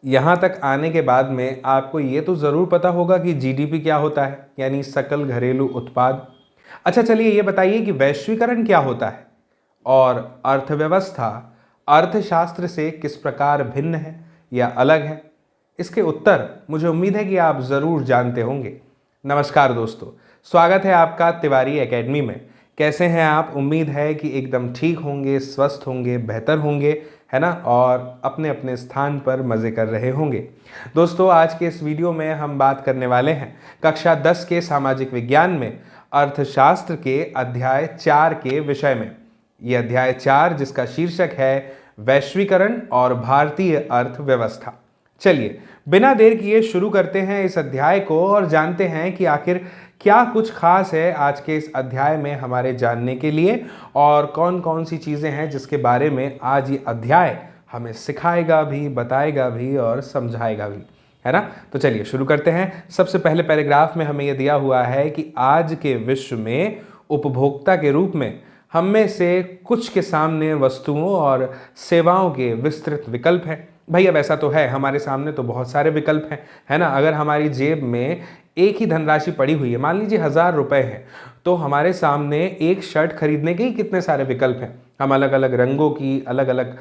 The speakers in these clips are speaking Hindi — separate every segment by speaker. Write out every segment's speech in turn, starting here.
Speaker 1: यहाँ तक आने के बाद में आपको ये तो ज़रूर पता होगा कि जीडीपी क्या होता है, यानी सकल घरेलू उत्पाद। अच्छा चलिए ये बताइए कि वैश्वीकरण क्या होता है और अर्थव्यवस्था अर्थशास्त्र से किस प्रकार भिन्न है या अलग है। इसके उत्तर मुझे उम्मीद है कि आप ज़रूर जानते होंगे। नमस्कार दोस्तों, स्वागत है आपका तिवारी एकेडमी में। कैसे हैं आप? उम्मीद है कि एकदम ठीक होंगे, स्वस्थ होंगे, बेहतर होंगे, है ना, और अपने अपने स्थान पर मज़े कर रहे होंगे। दोस्तों आज के इस वीडियो में हम बात करने वाले हैं कक्षा 10 के सामाजिक विज्ञान में अर्थशास्त्र के अध्याय 4 के विषय में। ये अध्याय 4 जिसका शीर्षक है वैश्वीकरण और भारतीय अर्थव्यवस्था। चलिए बिना देर किए शुरू करते हैं इस अध्याय को और जानते हैं कि आखिर क्या कुछ खास है आज के इस अध्याय में हमारे जानने के लिए और कौन कौन सी चीज़ें हैं जिसके बारे में आज ये अध्याय हमें सिखाएगा भी, बताएगा भी और समझाएगा भी, है ना। तो चलिए शुरू करते हैं। सबसे पहले पैराग्राफ में हमें यह दिया हुआ है कि आज के विश्व में उपभोक्ता के रूप में हम में से कुछ के सामने वस्तुओं और सेवाओं के विस्तृत विकल्प हैं। भाई अब ऐसा तो है, हमारे सामने तो बहुत सारे विकल्प हैं, है ना। अगर हमारी जेब में एक ही धनराशि पड़ी हुई है, मान लीजिए 1000 रुपए हैं, तो हमारे सामने एक शर्ट खरीदने के ही कितने सारे विकल्प हैं। हम अलग अलग रंगों की, अलग अलग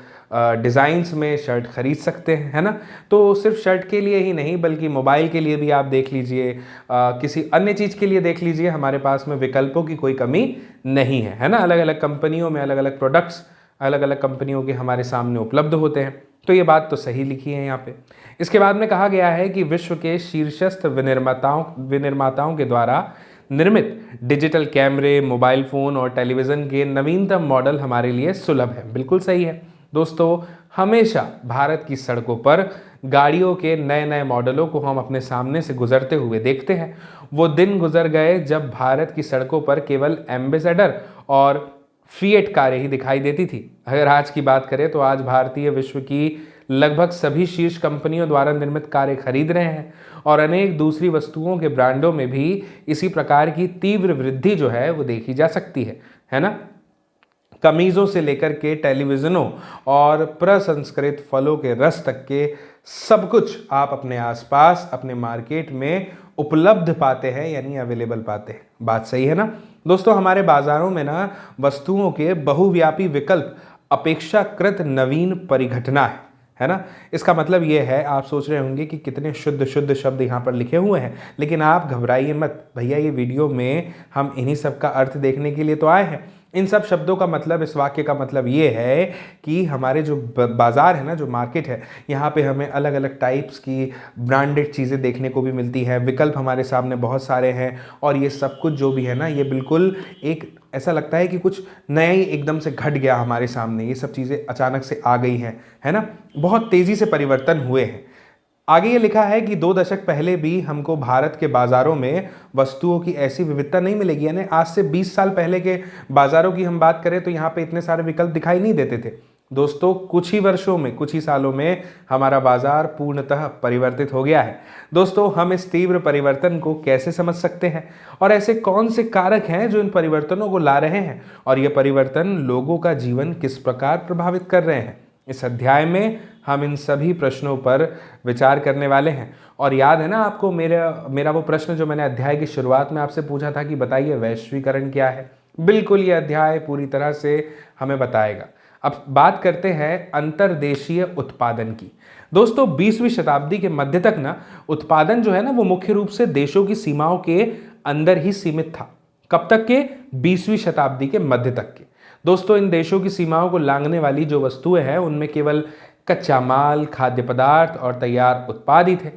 Speaker 1: डिज़ाइंस में शर्ट खरीद सकते हैं, है ना। तो सिर्फ शर्ट के लिए ही नहीं बल्कि मोबाइल के लिए भी आप देख लीजिए, किसी अन्य चीज़ के लिए देख लीजिए, हमारे पास में विकल्पों की कोई कमी नहीं है ना। अलग अलग कंपनियों में अलग अलग प्रोडक्ट्स अलग अलग कंपनियों के हमारे सामने उपलब्ध होते हैं। तो ये बात तो सही लिखी है यहाँ पे। इसके बाद में कहा गया है कि विश्व के शीर्षस्थ विनिर्माताओं के द्वारा निर्मित डिजिटल कैमरे, मोबाइल फ़ोन और टेलीविज़न के नवीनतम मॉडल हमारे लिए सुलभ है। बिल्कुल सही है दोस्तों। हमेशा भारत की सड़कों पर गाड़ियों के नए नए मॉडलों को हम अपने सामने से गुजरते हुए देखते हैं। वो दिन गुजर गए जब भारत की सड़कों पर केवल एम्बेसडर और फिएट कारें ही दिखाई देती थी। अगर आज की बात करें तो आज भारतीय विश्व की लगभग सभी शीर्ष कंपनियों द्वारा निर्मित कारें खरीद रहे हैं और अनेक दूसरी वस्तुओं के ब्रांडों में भी इसी प्रकार की तीव्र वृद्धि जो है वो देखी जा सकती है ना। कमीज़ों से लेकर के टेलीविज़नों और प्रसंस्कृत फलों के रस तक के सब कुछ आप अपने आसपास अपने मार्केट में उपलब्ध पाते हैं, यानी अवेलेबल पाते हैं। बात सही है ना दोस्तों। हमारे बाज़ारों में ना वस्तुओं के बहुव्यापी विकल्प अपेक्षाकृत नवीन परिघटना है ना। इसका मतलब ये है, आप सोच रहे होंगे कि कितने शुद्ध शुद्ध शब्द यहाँ पर लिखे हुए हैं, लेकिन आप घबराइए मत भैया, ये वीडियो में हम इन्हीं सब का अर्थ देखने के लिए तो आए हैं। इन सब शब्दों का मतलब, इस वाक्य का मतलब ये है कि हमारे जो बाज़ार है ना, जो मार्केट है, यहाँ पे हमें अलग अलग टाइप्स की ब्रांडेड चीज़ें देखने को भी मिलती है। विकल्प हमारे सामने बहुत सारे हैं और ये सब कुछ जो भी है ना, ये बिल्कुल एक ऐसा लगता है कि कुछ नया ही एकदम से घट गया हमारे सामने। ये सब चीज़ें अचानक से आ गई हैं, है ना, बहुत तेज़ी से परिवर्तन हुए हैं। आगे ये लिखा है कि 2 दशक पहले भी हमको भारत के बाज़ारों में वस्तुओं की ऐसी विविधता नहीं मिलेगी। यानी आज से 20 साल पहले के बाज़ारों की हम बात करें तो यहाँ पे इतने सारे विकल्प दिखाई नहीं देते थे। दोस्तों कुछ ही वर्षों में, कुछ ही सालों में हमारा बाज़ार पूर्णतः परिवर्तित हो गया है। दोस्तों हम इस तीव्र परिवर्तन को कैसे समझ सकते हैं और ऐसे कौन से कारक हैं जो इन परिवर्तनों को ला रहे हैं और ये परिवर्तन लोगों का जीवन किस प्रकार प्रभावित कर रहे हैं। इस अध्याय में हम इन सभी प्रश्नों पर विचार करने वाले हैं। और याद है ना आपको मेरा वो प्रश्न जो मैंने अध्याय की शुरुआत में आपसे पूछा था कि बताइए वैश्वीकरण क्या है। बिल्कुल ये अध्याय पूरी तरह से हमें बताएगा। अब बात करते हैं अंतर्देशीय उत्पादन की। दोस्तों 20वीं शताब्दी के मध्य तक ना उत्पादन जो है ना वो मुख्य रूप से देशों की सीमाओं के अंदर ही सीमित था। कब तक के? 20वीं शताब्दी के मध्य तक के। दोस्तों इन देशों की सीमाओं को लांघने वाली जो वस्तुएं हैं उनमें केवल कच्चा माल, खाद्य पदार्थ और तैयार उत्पाद ही थे।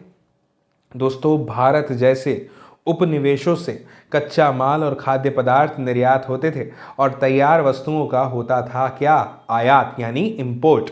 Speaker 1: दोस्तों भारत जैसे उपनिवेशों से कच्चा माल और खाद्य पदार्थ निर्यात होते थे और तैयार वस्तुओं का होता था क्या? आयात, यानी इंपोर्ट।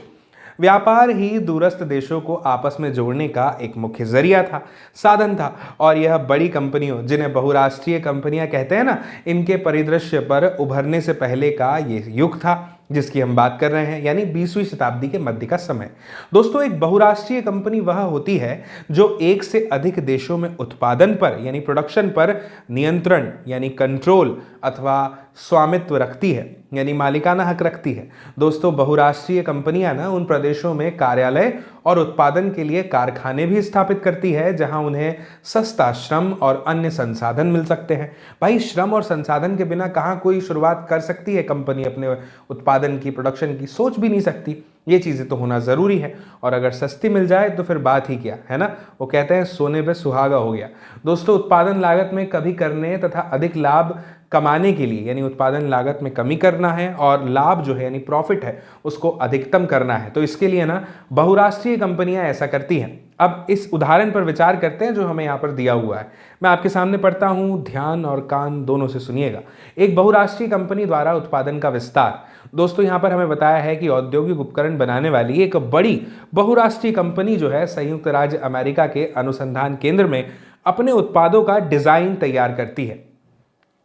Speaker 1: व्यापार ही दूरस्थ देशों को आपस में जोड़ने का एक मुख्य जरिया था, साधन था। और यह बड़ी कंपनियों, जिन्हें बहुराष्ट्रीय कंपनियां कहते हैं ना, इनके परिदृश्य पर उभरने से पहले का ये युग था जिसकी हम बात कर रहे हैं, यानी 20वीं शताब्दी के मध्य का समय। दोस्तों एक बहुराष्ट्रीय कंपनी वह होती है जो एक से अधिक देशों में उत्पादन पर यानी प्रोडक्शन पर नियंत्रण यानी कंट्रोल अथवा स्वामित्व रखती है, यानी मालिकाना हक रखती है। दोस्तों बहुराष्ट्रीय कंपनियां ना उन प्रदेशों में कार्यालय और उत्पादन के लिए कारखाने भी स्थापित करती है जहां उन्हें सस्ता श्रम और अन्य संसाधन मिल सकते हैं। भाई श्रम और संसाधन के बिना कहाँ कोई शुरुआत कर सकती है कंपनी अपने उत्पादन की, प्रोडक्शन की, सोच भी नहीं सकती। ये चीज़ें तो होना ज़रूरी है, और अगर सस्ती मिल जाए तो फिर बात ही क्या है ना। वो कहते हैं सोने पे सुहागा हो गया। दोस्तों उत्पादन लागत में कमी करने तथा अधिक लाभ कमाने के लिए, यानी उत्पादन लागत में कमी करना है और लाभ जो है यानी प्रॉफिट है उसको अधिकतम करना है, तो इसके लिए ना बहुराष्ट्रीय कंपनियां ऐसा करती हैं। अब इस उदाहरण पर विचार करते हैं जो हमें यहाँ पर दिया हुआ है। मैं आपके सामने पढ़ता हूँ, ध्यान और कान दोनों से सुनिएगा। एक बहुराष्ट्रीय कंपनी द्वारा उत्पादन का विस्तार। दोस्तों यहाँ पर हमें बताया है कि औद्योगिक उपकरण बनाने वाली एक बड़ी बहुराष्ट्रीय कंपनी जो है संयुक्त राज्य अमेरिका के अनुसंधान केंद्र में अपने उत्पादों का डिजाइन तैयार करती है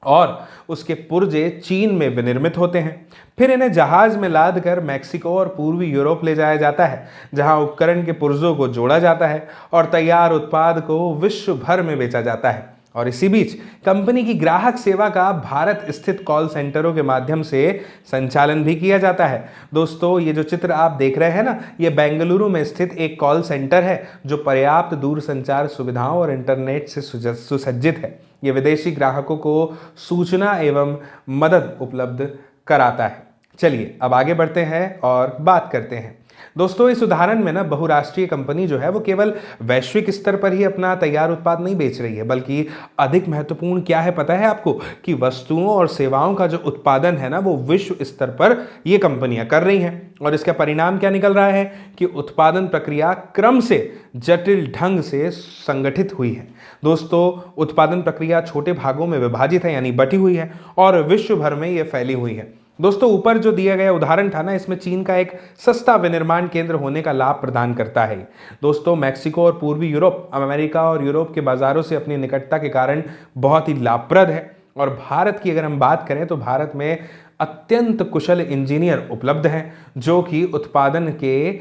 Speaker 1: और उसके पुर्जे चीन में विनिर्मित होते हैं। फिर इन्हें जहाज में लाद कर मैक्सिको और पूर्वी यूरोप ले जाया जाता है, जहां उपकरण के पुर्जों को जोड़ा जाता है और तैयार उत्पाद को विश्व भर में बेचा जाता है। और इसी बीच कंपनी की ग्राहक सेवा का भारत स्थित कॉल सेंटरों के माध्यम से संचालन भी किया जाता है। दोस्तों ये जो चित्र आप देख रहे हैं ना, ये बेंगलुरु में स्थित एक कॉल सेंटर है जो पर्याप्त दूरसंचार सुविधाओं और इंटरनेट से सुसज्जित है। ये विदेशी ग्राहकों को सूचना एवं मदद उपलब्ध कराता है। चलिए अब आगे बढ़ते हैं और बात करते हैं। दोस्तों इस उदाहरण में ना बहुराष्ट्रीय कंपनी जो है वो केवल वैश्विक स्तर पर ही अपना तैयार उत्पाद नहीं बेच रही है, बल्कि अधिक महत्वपूर्ण क्या है पता है आपको, कि वस्तुओं और सेवाओं का जो उत्पादन है ना वो विश्व स्तर पर ये कंपनियां कर रही हैं। और इसका परिणाम क्या निकल रहा है कि उत्पादन प्रक्रिया क्रम से जटिल ढंग से संगठित हुई है। दोस्तों उत्पादन प्रक्रिया छोटे भागों में विभाजित है, यानी बटी हुई है, और विश्व भर में ये फैली हुई है। दोस्तों ऊपर जो दिया गया उदाहरण था ना, इसमें चीन का एक सस्ता विनिर्माण केंद्र होने का लाभ प्रदान करता है। दोस्तों मैक्सिको और पूर्वी यूरोप अमेरिका और यूरोप के बाजारों से अपनी निकटता के कारण बहुत ही लाभप्रद है। और भारत की अगर हम बात करें तो भारत में अत्यंत कुशल इंजीनियर उपलब्ध हैं जो कि उत्पादन के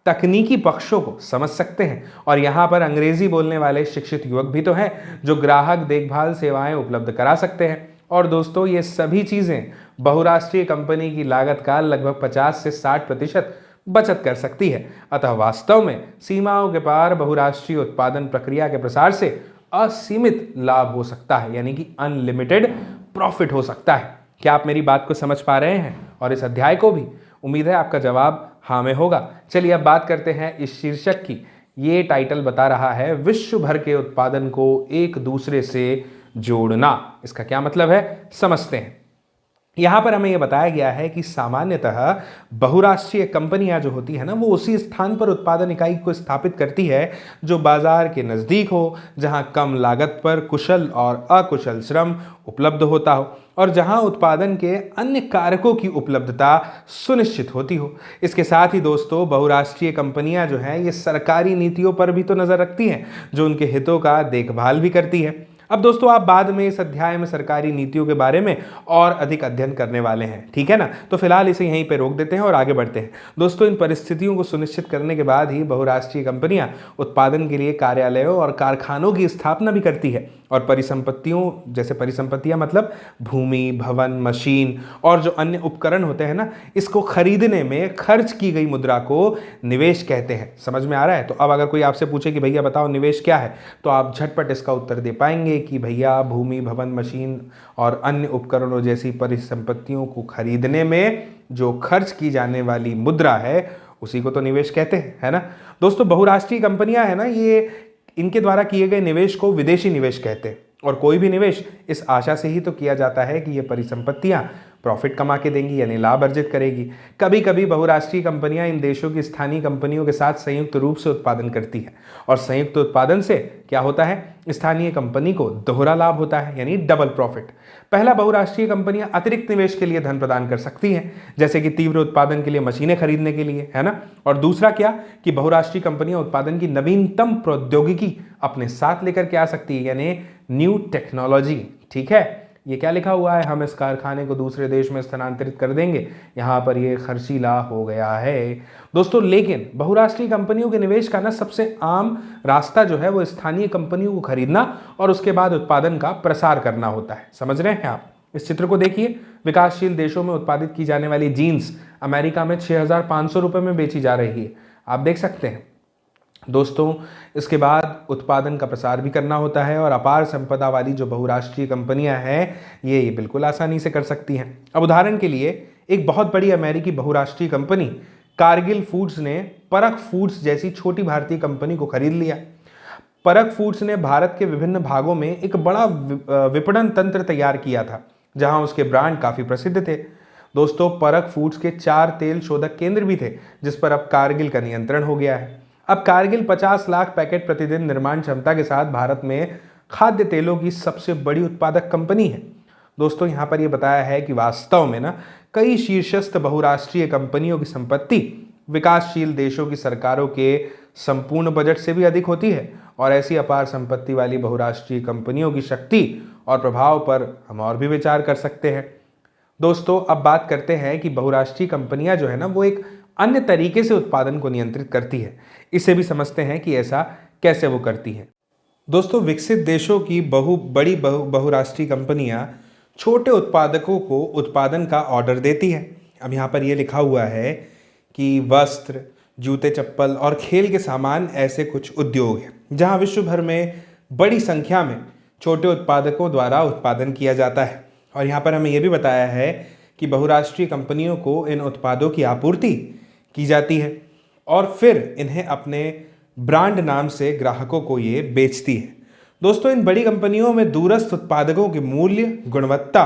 Speaker 1: तकनीकी पक्षों को समझ सकते हैं, और यहाँ पर अंग्रेजी बोलने वाले शिक्षित युवक भी तो हैं जो ग्राहक देखभाल सेवाएं उपलब्ध करा सकते हैं। और दोस्तों ये सभी चीज़ें बहुराष्ट्रीय कंपनी की लागत का लगभग 50 से 60% बचत कर सकती है। अतः वास्तव में सीमाओं के पार बहुराष्ट्रीय उत्पादन प्रक्रिया के प्रसार से असीमित लाभ हो सकता है, यानी कि अनलिमिटेड प्रॉफिट हो सकता है। क्या आप मेरी बात को समझ पा रहे हैं और इस अध्याय को भी? उम्मीद है आपका जवाब हाँ में होगा। चलिए अब बात करते हैं इस शीर्षक की। ये टाइटल बता रहा है विश्व भर के उत्पादन को एक दूसरे से जोड़ना। इसका क्या मतलब है समझते हैं। यहाँ पर हमें यह बताया गया है कि सामान्यतः बहुराष्ट्रीय कंपनियां जो होती है ना वो उसी स्थान पर उत्पादन इकाई को स्थापित करती है जो बाजार के नज़दीक हो, जहां कम लागत पर कुशल और अकुशल श्रम उपलब्ध होता हो और जहां उत्पादन के अन्य कारकों की उपलब्धता सुनिश्चित होती हो। इसके साथ ही दोस्तों बहुराष्ट्रीय कंपनियां जो हैं ये सरकारी नीतियों पर भी तो नज़र रखती हैं जो उनके हितों का देखभाल भी करती है। अब दोस्तों आप बाद में इस अध्याय में सरकारी नीतियों के बारे में और अधिक अध्ययन करने वाले हैं, ठीक है ना। तो फिलहाल इसे यहीं पे रोक देते हैं और आगे बढ़ते हैं। दोस्तों इन परिस्थितियों को सुनिश्चित करने के बाद ही बहुराष्ट्रीय कंपनियां उत्पादन के लिए कार्यालयों और कारखानों की स्थापना भी करती है और परिसंपत्तियों, जैसे परिसंपत्तियां मतलब भूमि, भवन, मशीन और जो अन्य उपकरण होते हैं ना, इसको खरीदने में खर्च की गई मुद्रा को निवेश कहते हैं। समझ में आ रहा है? तो अब अगर कोई आपसे पूछे कि भैया बताओ निवेश क्या है, तो आप झटपट इसका उत्तर दे पाएंगे कि भैया भूमि, भवन, मशीन और अन्य उपकरणों जैसी परिसंपत्तियों को खरीदने में जो खर्च की जाने वाली मुद्रा है उसी को तो निवेश कहते हैं, है ना। दोस्तों बहुराष्ट्रीय कंपनियां है ना, ये इनके द्वारा किए गए निवेश को विदेशी निवेश कहते हैं और कोई भी निवेश इस आशा से ही तो किया जाता है कि ये परिसंपत्तियां प्रॉफिट कमा के देंगी, यानी लाभ अर्जित करेगी। कभी कभी बहुराष्ट्रीय कंपनियां इन देशों की स्थानीय कंपनियों के साथ संयुक्त रूप से उत्पादन करती है और संयुक्त उत्पादन से क्या होता है, स्थानीय कंपनी को दोहरा लाभ होता है, यानी डबल प्रॉफिट। पहला, बहुराष्ट्रीय कंपनियां अतिरिक्त निवेश के लिए धन प्रदान कर सकती हैं, जैसे कि तीव्र उत्पादन के लिए मशीनें खरीदने के लिए, है ना। और दूसरा क्या कि बहुराष्ट्रीय कंपनियां उत्पादन की नवीनतम प्रौद्योगिकी अपने साथ लेकर के आ सकती है, यानी न्यू टेक्नोलॉजी, ठीक है। ये क्या लिखा हुआ है, हम इस कारखाने को दूसरे देश में स्थानांतरित कर देंगे, यहाँ पर ये खर्चीला हो गया है दोस्तों। लेकिन बहुराष्ट्रीय कंपनियों के निवेश का ना सबसे आम रास्ता जो है वो स्थानीय कंपनियों को खरीदना और उसके बाद उत्पादन का प्रसार करना होता है। समझ रहे हैं आप? इस चित्र को देखिए, विकासशील देशों में उत्पादित की जाने वाली जीन्स अमेरिका में 6,500 रुपये में बेची जा रही है, आप देख सकते हैं दोस्तों। इसके बाद उत्पादन का प्रसार भी करना होता है और अपार संपदा वाली जो बहुराष्ट्रीय कंपनियां हैं ये बिल्कुल आसानी से कर सकती हैं। अब उदाहरण के लिए एक बहुत बड़ी अमेरिकी बहुराष्ट्रीय कंपनी कारगिल फूड्स ने परख फूड्स जैसी छोटी भारतीय कंपनी को खरीद लिया। परख फूड्स ने भारत के विभिन्न भागों में एक बड़ा विपणन तंत्र तैयार किया था जहां उसके ब्रांड काफी प्रसिद्ध थे। दोस्तों, परख फूड्स के 4 तेल शोधक केंद्र भी थे जिस पर अब कारगिल का नियंत्रण हो गया है। अब कारगिल 50 लाख पैकेट प्रतिदिन निर्माण क्षमता के साथ भारत में खाद्य तेलों की सबसे बड़ी उत्पादक कंपनी है। दोस्तों, यहां पर यह बताया है कि वास्तव में ना कई शीर्षस्थ बहुराष्ट्रीय कंपनियों की संपत्ति विकासशील देशों की सरकारों के संपूर्ण बजट से भी अधिक होती है और ऐसी अपार संपत्ति वाली बहुराष्ट्रीय कंपनियों की शक्ति और प्रभाव पर हम और भी विचार कर सकते हैं। दोस्तों, अब बात करते हैं कि बहुराष्ट्रीय कंपनियां जो है ना वो एक अन्य तरीके से उत्पादन को नियंत्रित करती है। इसे भी समझते हैं कि ऐसा कैसे वो करती है। दोस्तों, विकसित देशों की बहुराष्ट्रीय कंपनियां छोटे उत्पादकों को उत्पादन का ऑर्डर देती है। अब यहाँ पर यह लिखा हुआ है कि वस्त्र, जूते, चप्पल और खेल के सामान ऐसे कुछ उद्योग हैं जहाँ विश्व भर में बड़ी संख्या में छोटे उत्पादकों द्वारा उत्पादन किया जाता है। और यहाँ पर हमें यह भी बताया है कि बहुराष्ट्रीय कंपनियों को इन उत्पादों की आपूर्ति की जाती है और फिर इन्हें अपने ब्रांड नाम से ग्राहकों को ये बेचती है। दोस्तों, इन बड़ी कंपनियों में दूरस्थ उत्पादकों के मूल्य, गुणवत्ता,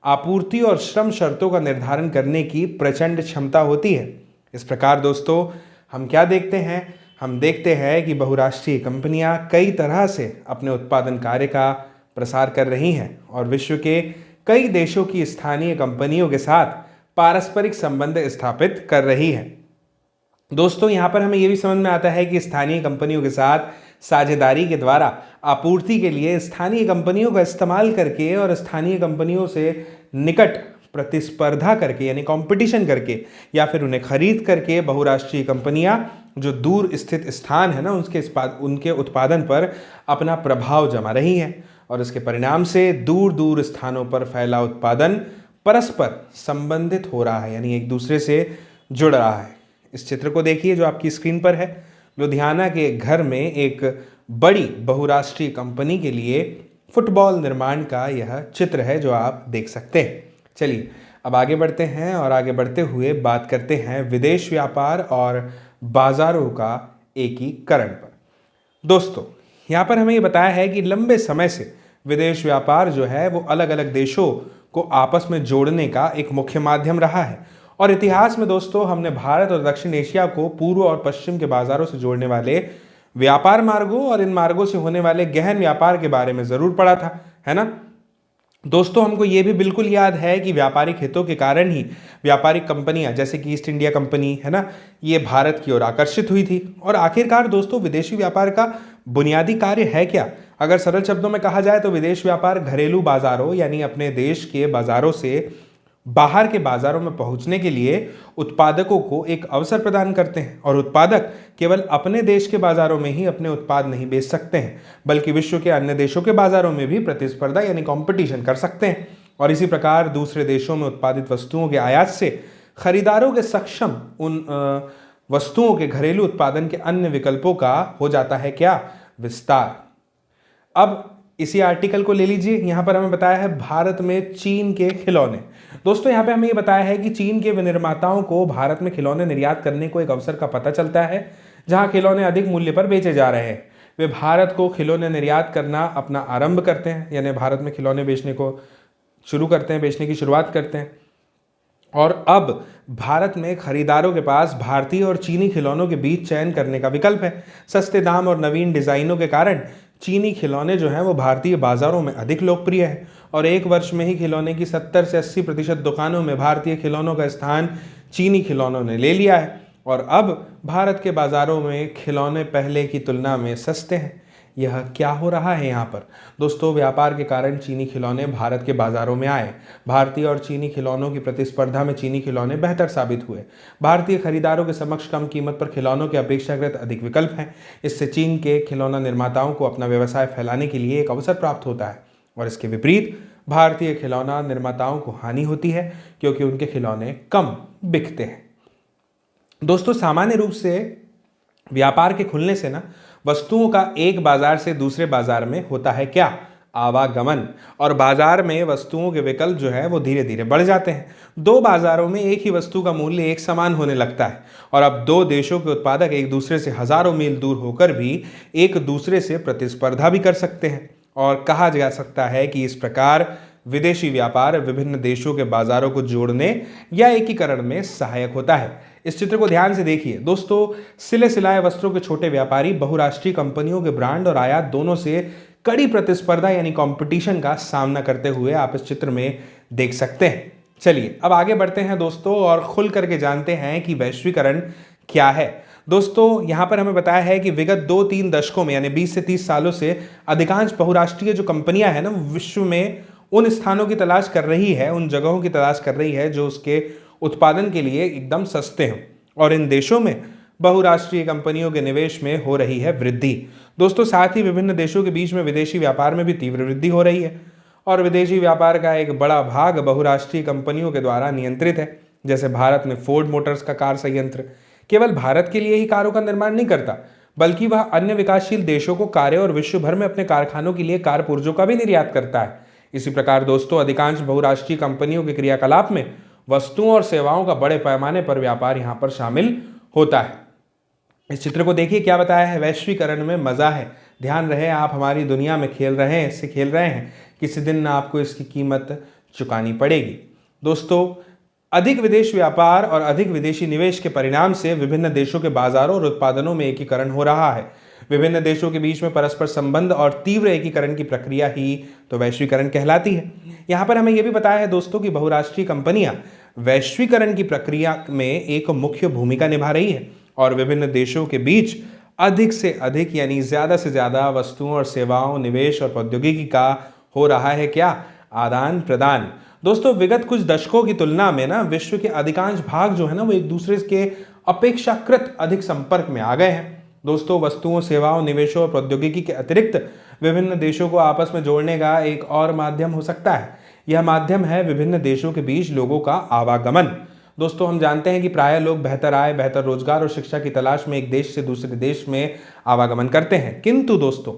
Speaker 1: आपूर्ति और श्रम शर्तों का निर्धारण करने की प्रचंड क्षमता होती है। इस प्रकार दोस्तों, हम क्या देखते हैं? हम देखते हैं कि बहुराष्ट्रीय कंपनियां कई तरह से अपने उत्पादन कार्य का प्रसार कर रही हैं और विश्व के कई देशों की स्थानीय कंपनियों के साथ पारस्परिक संबंध स्थापित कर रही है। दोस्तों, यहाँ पर हमें यह भी समझ में आता है कि स्थानीय कंपनियों के साथ साझेदारी के द्वारा आपूर्ति के लिए स्थानीय कंपनियों का इस्तेमाल करके और स्थानीय कंपनियों से निकट प्रतिस्पर्धा करके यानी कंपटीशन करके या फिर उन्हें खरीद करके बहुराष्ट्रीय कंपनियां जो दूर स्थित स्थान है ना उनके उत्पादन पर अपना प्रभाव जमा रही हैं और इसके परिणाम से दूर दूर स्थानों पर फैला उत्पादन परस्पर संबंधित हो रहा है यानी एक दूसरे से जुड़ रहा है। इस चित्र को देखिए जो आपकी स्क्रीन पर है। लुधियाना के घर में एक बड़ी बहुराष्ट्रीय कंपनी के लिए फुटबॉल निर्माण का यह चित्र है जो आप देख सकते हैं। चलिए अब आगे बढ़ते हैं और आगे बढ़ते हुए बात करते हैं विदेश व्यापार और बाजारों का एकीकरण पर। दोस्तों, यहाँ पर हमें ये बताया है कि लंबे समय से विदेश व्यापार जो है वो अलग अलग देशों को आपस में जोड़ने का एक मुख्य माध्यम रहा है और इतिहास में दोस्तों हमने भारत और दक्षिण एशिया को पूर्व और पश्चिम के बाजारों से जोड़ने वाले व्यापार मार्गों और इन मार्गों से होने वाले गहन व्यापार के बारे में जरूर पढ़ा था, है ना। दोस्तों, हमको ये भी बिल्कुल याद है कि व्यापारिक हितों के कारण ही व्यापारिक कंपनियां जैसे कि ईस्ट इंडिया कंपनी है ना, ये भारत की ओर आकर्षित हुई थी। और आखिरकार दोस्तों, विदेशी व्यापार का बुनियादी कार्य है क्या? अगर सरल शब्दों में कहा जाए तो विदेश व्यापार घरेलू बाजारों यानी अपने देश के बाजारों से बाहर के बाजारों में पहुंचने के लिए उत्पादकों को एक अवसर प्रदान करते हैं और उत्पादक केवल अपने देश के बाजारों में ही अपने उत्पाद नहीं बेच सकते हैं बल्कि विश्व के अन्य देशों के बाजारों में भी प्रतिस्पर्धा यानी कंपटीशन कर सकते हैं। और इसी प्रकार दूसरे देशों में उत्पादित वस्तुओं के आयात से खरीदारों के सक्षम उन वस्तुओं के घरेलू उत्पादन के अन्य विकल्पों का हो जाता है क्या? विस्तार। अब इसी आर्टिकल को ले लीजिए, यहां पर हमें बताया है भारत में चीन के खिलौने। दोस्तों, यहां पे हमें ये बताया है कि चीन के विनिर्माताओं को भारत में खिलौने निर्यात करने को एक अवसर का पता चलता है जहां खिलौने अधिक मूल्य पर बेचे जा रहे हैं। वे भारत को खिलौने निर्यात करना अपना आरंभ करते हैं यानी भारत में खिलौने बेचने को शुरू करते हैं, बेचने की शुरुआत करते हैं। और अब भारत में खरीदारों के पास भारतीय और चीनी खिलौनों के बीच चयन करने का विकल्प है। सस्ते दाम और नवीन डिजाइनों के कारण चीनी खिलौने जो हैं वो भारतीय बाजारों में अधिक लोकप्रिय है और एक वर्ष में ही खिलौने की 70 से 80% दुकानों में भारतीय खिलौनों का स्थान चीनी खिलौनों ने ले लिया है। और अब भारत के बाजारों में खिलौने पहले की तुलना में सस्ते हैं। यह क्या हो रहा है यहाँ पर? दोस्तों, व्यापार के कारण चीनी खिलौने भारत के बाजारों में आए। भारतीय और चीनी खिलौनों की प्रतिस्पर्धा में चीनी खिलौने बेहतर साबित हुए। भारतीय खरीदारों के समक्ष कम कीमत पर खिलौनों के अपेक्षाकृत अधिक विकल्प हैं। इससे चीन के खिलौना निर्माताओं को अपना व्यवसाय फैलाने के लिए एक अवसर प्राप्त होता है। और इसके विपरीत भारतीय खिलौना निर्माताओं को हानि होती है क्योंकि उनके खिलौने कम बिकते हैं। दोस्तों सामान्य रूप से व्यापार के खुलने से ना वस्तुओं का एक बाजार से दूसरे बाजार में होता है क्या, आवागमन, और बाजार में वस्तुओं के विकल्प जो है वो धीरे धीरे बढ़ जाते हैं। दो बाजारों में एक ही वस्तु का मूल्य एक समान होने लगता है और अब दो देशों के उत्पादक एक दूसरे से हजारों मील दूर होकर भी एक दूसरे से प्रतिस्पर्धा भी कर सकते हैं और कहा जा सकता है कि इस प्रकार विदेशी व्यापार विभिन्न देशों के बाजारों को जोड़ने या एकीकरण में सहायक होता है। इस चित्र को ध्यान से देखिए दोस्तों, सिले सिलाए वस्त्रों के छोटे व्यापारी बहुराष्ट्रीय कंपनियों के ब्रांड और आयात दोनों से कड़ी प्रतिस्पर्धा यानी कंपटीशन का सामना करते हुए आप इस चित्र में देख सकते हैं। चलिए अब आगे बढ़ते हैं दोस्तों और खुल करके जानते हैं कि वैश्वीकरण क्या है। दोस्तों यहां पर हमें बताया है कि विगत 2-3 दशकों में यानी 20 से 30 सालों से अधिकांश बहुराष्ट्रीय जो कंपनियां हैं ना विश्व में उन स्थानों की तलाश कर रही है, उन जगहों की तलाश कर रही है जो उसके उत्पादन के लिए एकदम सस्ते हों और इन देशों में बहुराष्ट्रीय कंपनियों के निवेश में हो रही है वृद्धि। दोस्तों साथ ही विभिन्न देशों के बीच में विदेशी व्यापार में भी तीव्र वृद्धि हो रही है और विदेशी व्यापार का एक बड़ा भाग बहुराष्ट्रीय कंपनियों के द्वारा नियंत्रित है। जैसे भारत में फोर्ड मोटर्स का कार संयंत्र केवल भारत के लिए ही कारों का निर्माण नहीं करता बल्कि वह अन्य विकासशील देशों को कारें और विश्व भर में अपने कारखानों के लिए कार पुर्जों का भी निर्यात करता है। इसी प्रकार दोस्तों अधिकांश बहुराष्ट्रीय कंपनियों के क्रियाकलाप में वस्तुओं और सेवाओं का बड़े पैमाने पर व्यापार यहां पर शामिल होता है। इस चित्र को देखिए क्या बताया है, वैश्वीकरण में मजा है। ध्यान रहे आप हमारी दुनिया में खेल रहे हैं, इससे खेल रहे हैं, किसी दिन आपको इसकी कीमत चुकानी पड़ेगी। दोस्तों अधिक विदेश व्यापार और अधिक विदेशी निवेश के परिणाम से विभिन्न देशों के बाजारों और उत्पादनों में एकीकरण हो रहा है। विभिन्न देशों के बीच में परस्पर संबंध और तीव्र एकीकरण की प्रक्रिया ही तो वैश्वीकरण कहलाती है। यहाँ पर हमें यह भी बताया है दोस्तों कि बहुराष्ट्रीय कंपनियां वैश्वीकरण की प्रक्रिया में एक मुख्य भूमिका निभा रही है और विभिन्न देशों के बीच अधिक से अधिक यानी ज्यादा से ज्यादा वस्तुओं और सेवाओं, निवेश और प्रौद्योगिकी का हो रहा है क्या, आदान प्रदान। दोस्तों विगत कुछ दशकों की तुलना में ना विश्व के अधिकांश भाग जो है ना वो एक दूसरे के अपेक्षाकृत अधिक संपर्क में आ गए हैं। दोस्तों वस्तुओं, सेवाओं, निवेशों और प्रौद्योगिकी के अतिरिक्त विभिन्न देशों को आपस में जोड़ने का एक और माध्यम हो सकता है। यह माध्यम है विभिन्न देशों के बीच लोगों का आवागमन। दोस्तों हम जानते हैं कि प्राय लोग बेहतर आय, बेहतर रोजगार और शिक्षा की तलाश में एक देश से दूसरे देश में आवागमन करते हैं, किंतु दोस्तों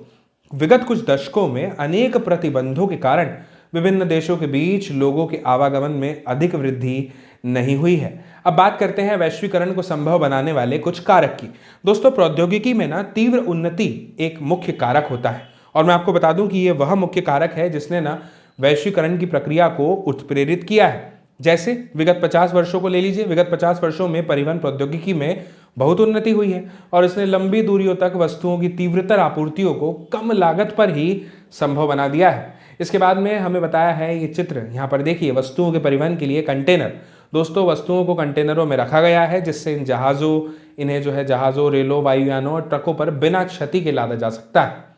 Speaker 1: विगत कुछ दशकों में अनेक प्रतिबंधों के कारण विभिन्न देशों के बीच लोगों के आवागमन में अधिक वृद्धि नहीं हुई है। अब बात करते हैं वैश्वीकरण को संभव बनाने वाले कुछ कारक की। दोस्तों प्रौद्योगिकी में ना तीव्र उन्नति एक मुख्य कारक होता है और मैं आपको बता दूं कि यह वह मुख्य कारक है जिसने ना वैश्वीकरण की प्रक्रिया को उत्प्रेरित किया है। जैसे विगत 50 वर्षों को ले लीजिए, विगत 50 वर्षों में परिवहन प्रौद्योगिकी में बहुत उन्नति हुई है और इसने लंबी दूरियों तक वस्तुओं की तीव्रतर आपूर्तियों को कम लागत पर ही संभव बना दिया है। इसके बाद में हमें बताया है ये चित्र, यहाँ पर देखिए वस्तुओं के परिवहन के लिए कंटेनर। दोस्तों वस्तुओं को कंटेनरों में रखा गया है जिससे इन्हें जो है जहाज़ों, रेलों, वायुयानों और ट्रकों पर बिना क्षति के लादा जा सकता है।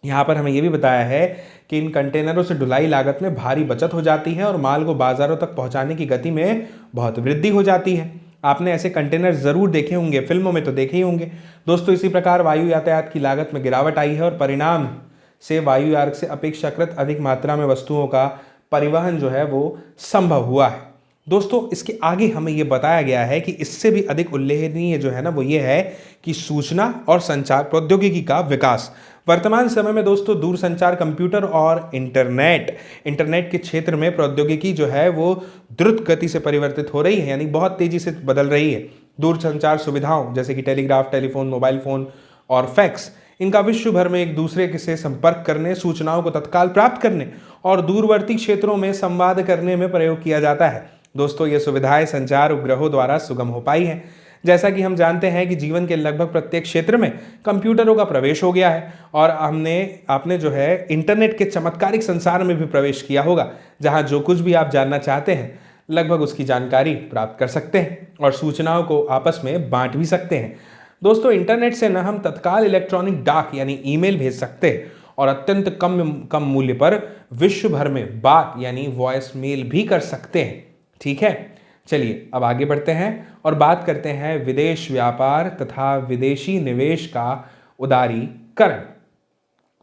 Speaker 1: यहाँ पर हमें यह भी बताया है कि इन कंटेनरों से ढुलाई लागत में भारी बचत हो जाती है और माल को बाजारों तक पहुंचाने की गति में बहुत वृद्धि हो जाती है। आपने ऐसे कंटेनर जरूर देखे होंगे, फिल्मों में तो देखे ही होंगे। दोस्तों इसी प्रकार वायु यातायात की लागत में गिरावट आई है और परिणाम से वायु यार्ग से अपेक्षाकृत अधिक मात्रा में वस्तुओं का परिवहन जो है वो संभव हुआ है। दोस्तों इसके आगे हमें यह बताया गया है कि इससे भी अधिक उल्लेखनीय जो है ना वो ये है कि सूचना और संचार प्रौद्योगिकी का विकास। वर्तमान समय में दोस्तों दूरसंचार, कंप्यूटर और इंटरनेट के क्षेत्र में प्रौद्योगिकी जो है वो द्रुत गति से परिवर्तित हो रही है, यानी बहुत तेजी से बदल रही है। दूरसंचार सुविधाओं जैसे कि टेलीग्राफ, टेलीफोन, मोबाइल फोन और फैक्स, इनका विश्व भर में एक दूसरे से संपर्क करने, सूचनाओं को तत्काल प्राप्त करने और दूरवर्ती क्षेत्रों में संवाद करने में प्रयोग किया जाता है। दोस्तों ये सुविधाएं संचार उपग्रहों द्वारा सुगम हो पाई हैं। जैसा कि हम जानते हैं कि जीवन के लगभग प्रत्येक क्षेत्र में कंप्यूटरों का प्रवेश हो गया है और आपने जो है इंटरनेट के चमत्कारिक संसार में भी प्रवेश किया होगा, जहां जो कुछ भी आप जानना चाहते हैं लगभग उसकी जानकारी प्राप्त कर सकते हैं और सूचनाओं को आपस में बांट भी सकते हैं। दोस्तों इंटरनेट से न हम तत्काल इलेक्ट्रॉनिक डाक यानी ईमेल भेज सकते हैं और अत्यंत कम मूल्य पर विश्व भर में बात यानी वॉइस मेल भी कर सकते हैं। ठीक है, चलिए अब आगे बढ़ते हैं और बात करते हैं विदेश व्यापार तथा विदेशी निवेश का उदारीकरण।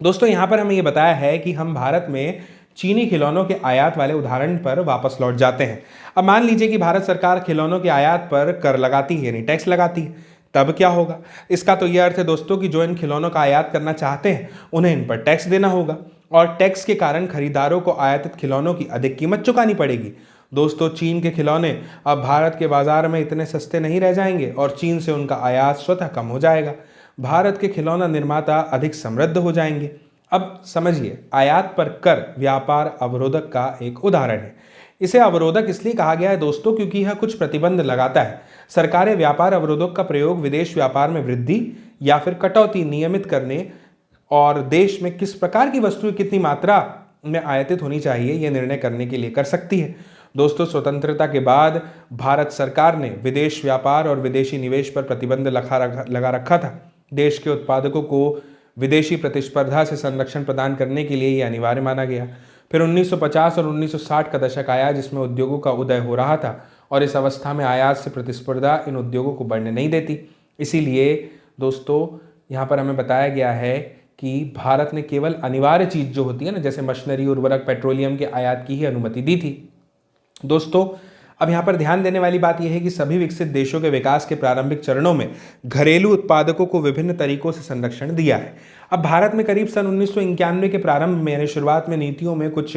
Speaker 1: दोस्तों यहां पर हमें यह बताया है कि हम भारत में चीनी खिलौनों के आयात वाले उदाहरण पर वापस लौट जाते हैं। अब मान लीजिए कि भारत सरकार खिलौनों के आयात पर कर लगाती है, यानी टैक्स लगाती है, तब क्या होगा? इसका तो यह अर्थ है दोस्तों कि जो इन खिलौनों का आयात करना चाहते हैं उन्हें इन पर टैक्स देना होगा, और टैक्स के कारण खरीदारों को आयातित खिलौनों की अधिक कीमत चुकानी पड़ेगी। दोस्तों, चीन के खिलौने अब भारत के बाजार में इतने सस्ते नहीं रह जाएंगे और चीन से उनका आयात स्वतः कम हो जाएगा। भारत के खिलौना निर्माता अधिक समृद्ध हो जाएंगे। अब समझिए, आयात पर कर व्यापार अवरोधक का एक उदाहरण है। इसे अवरोधक इसलिए कहा गया है दोस्तों क्योंकि यह कुछ प्रतिबंध लगाता है। सरकारें व्यापार अवरोधक का प्रयोग विदेश व्यापार में वृद्धि या फिर कटौती नियमित करने और देश में किस प्रकार की वस्तुएं कितनी मात्रा में आयातित होनी चाहिए यह निर्णय करने के लिए कर सकती है। दोस्तों, स्वतंत्रता के बाद भारत सरकार ने विदेश व्यापार और विदेशी निवेश पर प्रतिबंध लगा रखा था। देश के उत्पादकों को विदेशी प्रतिस्पर्धा से संरक्षण प्रदान करने के लिए यह अनिवार्य माना गया। फिर 1950 और 1960 का दशक आया जिसमें उद्योगों का उदय हो रहा था और इस अवस्था में आयात से प्रतिस्पर्धा इन उद्योगों को बढ़ने नहीं देती। इसीलिए दोस्तों, यहाँ पर हमें बताया गया है कि भारत ने केवल अनिवार्य चीज जो होती है ना, जैसे मशीनरी, उर्वरक, पेट्रोलियम के आयात की ही अनुमति दी थी। दोस्तों, अब यहाँ पर ध्यान देने वाली बात यह है कि सभी विकसित देशों के विकास के प्रारंभिक चरणों में घरेलू उत्पादकों को विभिन्न तरीकों से संरक्षण दिया है। अब भारत में करीब सन 1991 के प्रारंभ में, यानी शुरुआत में, नीतियों में कुछ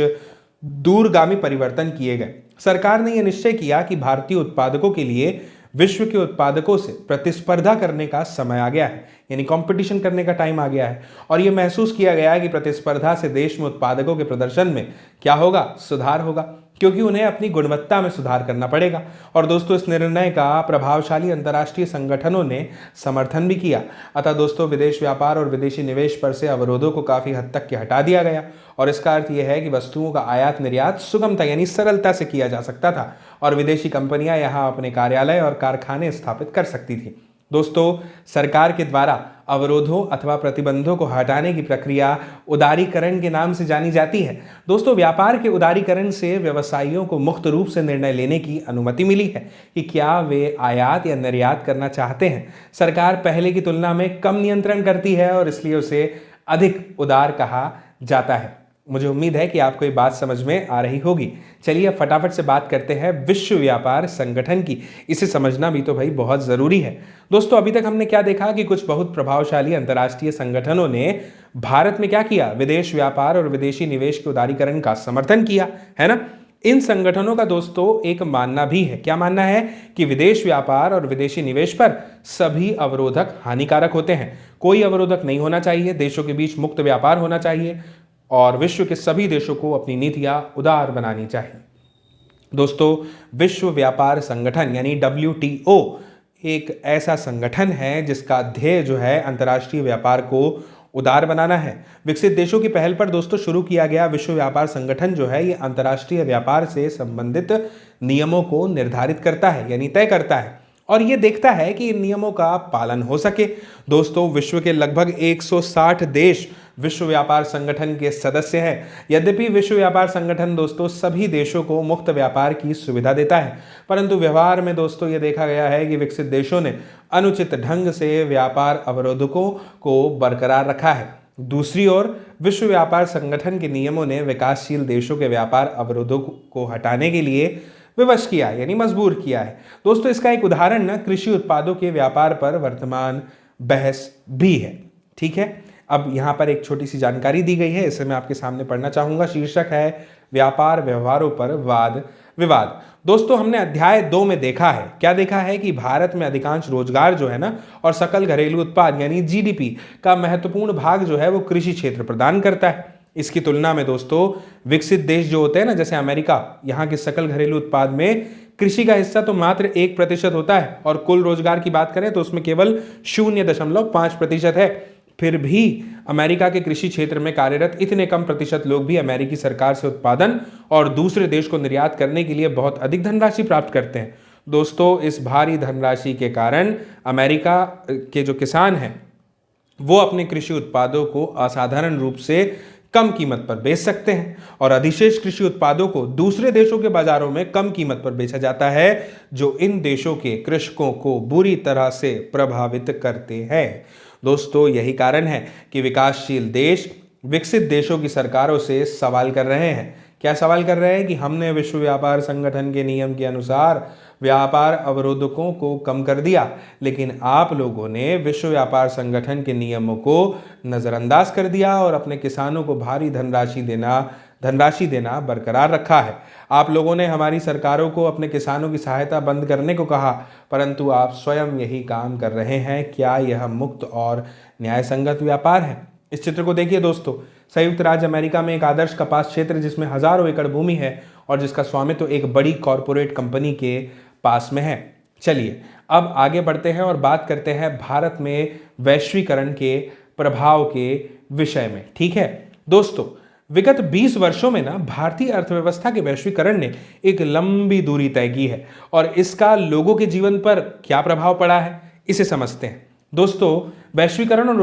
Speaker 1: दूरगामी परिवर्तन किए गए। सरकार ने यह निश्चय किया कि भारतीय उत्पादकों के लिए विश्व के उत्पादकों से प्रतिस्पर्धा करने का समय आ गया है, यानी कंपटीशन करने का टाइम आ गया है, और यह महसूस किया गया है कि प्रतिस्पर्धा से देश में उत्पादकों के प्रदर्शन में क्या होगा? सुधार होगा, क्योंकि उन्हें अपनी गुणवत्ता में सुधार करना पड़ेगा। और दोस्तों, इस निर्णय का प्रभावशाली अंतर्राष्ट्रीय संगठनों ने समर्थन भी किया। अतः दोस्तों, विदेश व्यापार और विदेशी निवेश पर से अवरोधों को काफी हद तक के हटा दिया गया, और इसका अर्थ यह है कि वस्तुओं का आयात निर्यात सुगमता यानी सरलता से किया जा सकता था और विदेशी कंपनियां यहां अपने कार्यालय और कारखाने स्थापित कर सकती थी। दोस्तों, सरकार के द्वारा अवरोधों अथवा प्रतिबंधों को हटाने की प्रक्रिया उदारीकरण के नाम से जानी जाती है। दोस्तों, व्यापार के उदारीकरण से व्यवसायियों को मुक्त रूप से निर्णय लेने की अनुमति मिली है कि क्या वे आयात या निर्यात करना चाहते हैं। सरकार पहले की तुलना में कम नियंत्रण करती है और इसलिए उसे अधिक उदार कहा जाता है। मुझे उम्मीद है कि आपको ये बात समझ में आ रही होगी। चलिए अब फटाफट से बात करते हैं विश्व व्यापार संगठन की। इसे समझना भी तो भाई बहुत ज़रूरी है। दोस्तों, अभी तक हमने क्या देखा कि कुछ बहुत प्रभावशाली अंतर्राष्ट्रीय संगठनों ने भारत में क्या किया? विदेश व्यापार और विदेशी निवेश के उदारीकरण का समर्थन किया, है ना। इन संगठनों का दोस्तों एक मानना भी है, क्या मानना है? कि विदेश व्यापार और विदेशी निवेश पर सभी अवरोधक हानिकारक होते हैं। कोई अवरोधक नहीं होना चाहिए, देशों के बीच मुक्त व्यापार होना चाहिए और विश्व के सभी देशों को अपनी नीतियां उदार बनानी चाहिए। दोस्तों, विश्व व्यापार संगठन यानी WTO एक ऐसा संगठन है जिसका ध्येय जो है अंतर्राष्ट्रीय व्यापार को उदार बनाना है। विकसित देशों की पहल पर दोस्तों शुरू किया गया विश्व व्यापार संगठन जो है ये अंतर्राष्ट्रीय व्यापार से संबंधित नियमों को निर्धारित करता है, यानी तय करता है, और ये देखता है कि इन नियमों का पालन हो सके। दोस्तों, विश्व के लगभग 160 देश विश्व व्यापार संगठन के सदस्य हैं। यद्यपि विश्व व्यापार संगठन दोस्तों सभी देशों को मुक्त व्यापार की सुविधा देता है, परंतु व्यवहार में दोस्तों ये देखा गया है कि विकसित देशों ने अनुचित ढंग से व्यापार अवरोधकों को बरकरार रखा है। दूसरी ओर विश्व व्यापार संगठन के नियमों ने विकासशील देशों के व्यापार अवरोधों को हटाने के लिए विवश किया है, यानी मजबूर किया है। दोस्तों, इसका एक उदाहरण ना कृषि उत्पादों के व्यापार पर वर्तमान बहस भी है। ठीक है, अब यहाँ पर एक छोटी सी जानकारी दी गई है, इसे मैं आपके सामने पढ़ना चाहूंगा। शीर्षक है व्यापार व्यवहारों पर वाद विवाद। दोस्तों, हमने अध्याय 2 में देखा है, क्या देखा है कि भारत में अधिकांश रोजगार जो है ना और सकल घरेलू उत्पाद यानी GDP का महत्वपूर्ण भाग जो है वो कृषि क्षेत्र प्रदान करता है। इसकी तुलना में दोस्तों विकसित देश जो होते हैं ना, जैसे अमेरिका, यहाँ के सकल घरेलू उत्पाद में कृषि का हिस्सा तो मात्र 1% होता है और कुल रोजगार की बात करें तो उसमें केवल 0.5% है। फिर भी अमेरिका के कृषि क्षेत्र में कार्यरत इतने कम प्रतिशत लोग भी अमेरिकी सरकार से उत्पादन और दूसरे देश को निर्यात करने के लिए बहुत अधिक धनराशि प्राप्त करते हैं। दोस्तों, इस भारी धनराशि के कारण अमेरिका के जो किसान हैं वो अपने कृषि उत्पादों को असाधारण रूप से कम कीमत पर बेच सकते हैं और अधिशेष कृषि उत्पादों को दूसरे देशों के बाजारों में कम कीमत पर बेचा जाता है, जो इन देशों के कृषकों को बुरी तरह से प्रभावित करते हैं। दोस्तों, यही कारण है कि विकासशील देश विकसित देशों की सरकारों से सवाल कर रहे हैं। क्या सवाल कर रहे हैं कि हमने विश्व व्यापार संगठन के नियम के अनुसार व्यापार अवरोधकों को कम कर दिया, लेकिन आप लोगों ने विश्व व्यापार संगठन के नियमों को नजरअंदाज कर दिया और अपने किसानों को भारी धनराशि देना बरकरार रखा है। आप लोगों ने हमारी सरकारों को अपने किसानों की सहायता बंद करने को कहा, परंतु आप स्वयं यही काम कर रहे हैं। क्या यह मुक्त और न्यायसंगत व्यापार है? इस चित्र को देखिए दोस्तों। संयुक्त राज्य अमेरिका में एक आदर्श कपास क्षेत्र जिसमें हजारों एकड़ भूमि है और जिसका स्वामित्व एक बड़ी कॉरपोरेट कंपनी के पास में है। चलिए अब आगे बढ़ते हैं और बात करते हैं भारत में वैश्वीकरण के प्रभाव के विषय में। ठीक है दोस्तों, विगत 20 वर्षों में ना भारतीय अर्थव्यवस्था के वैश्वीकरण ने एक लंबी दूरी तय की है और इसका लोगों के जीवन पर क्या प्रभाव पड़ा है, इसे समझते हैं। दोस्तों, वैश्वीकरण और